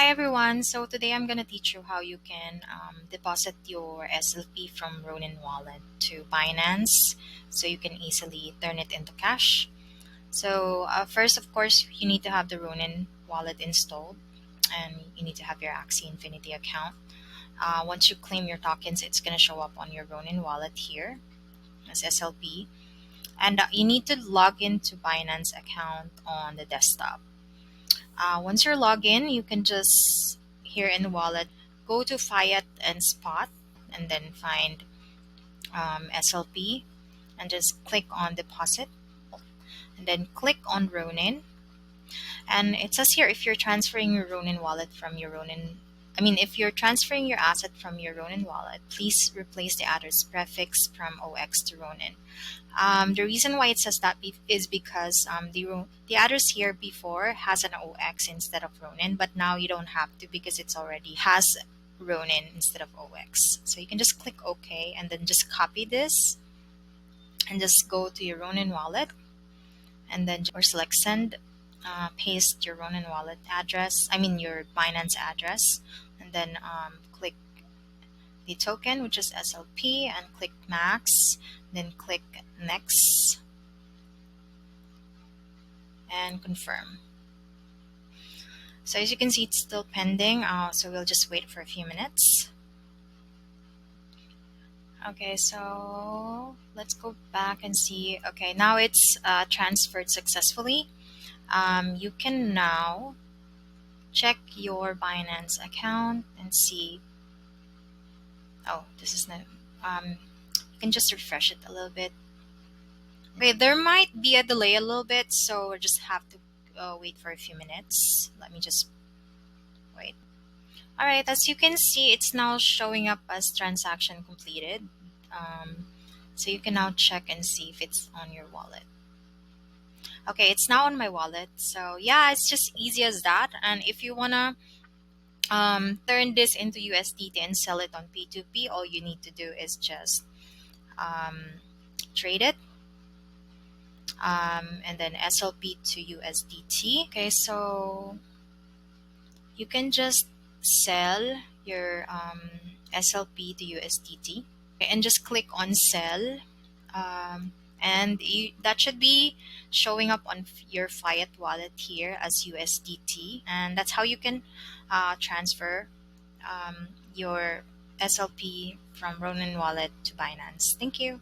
Hi everyone, so today I'm going to teach you how you can deposit your SLP from Ronin wallet to Binance so you can easily turn it into cash. So first, of course, you need to have the Ronin wallet installed and you need to have your Axie Infinity account. Once you claim your tokens, it's going to show up on your Ronin wallet here as SLP. And you need to log into Binance account on the desktop. Once you're logged in, you can just here in the wallet go to Fiat and Spot and then find SLP and just click on deposit and then click on Ronin. And it says here if you're transferring your Ronin wallet from your if you're transferring your asset from your Ronin wallet, please replace the address prefix from OX to Ronin. The reason why it says that is because the address here before has an OX instead of Ronin, but now you don't have to because it's already has Ronin instead of OX. So you can just click OK and then just copy this and just go to your Ronin wallet and then or select send, paste your Ronin wallet address, your Binance address, and then click the token, which is SLP, and click max, then click next and confirm. So as you can see, it's still pending, so we'll just wait for a few minutes. Okay, so let's go back and see. Okay, now it's transferred successfully. You can now check your Binance account and see. Oh, this is not. You can just refresh it a little bit. Okay, there might be a delay a little bit, so we'll just have to wait for a few minutes. Let me just wait. All right, as you can see, it's now showing up as transaction completed. So you can now check and see if it's on your wallet. Okay, it's now on my wallet. So yeah, it's just easy as that. And if you wanna turn this into USDT and sell it on P2P, all you need to do is just trade it. And then SLP to USDT. Okay, so you can just sell your SLP to USDT, okay, and just click on sell. And that should be showing up on your Fiat wallet here as USDT, and that's how you can transfer your SLP from Ronin wallet to Binance. Thank you.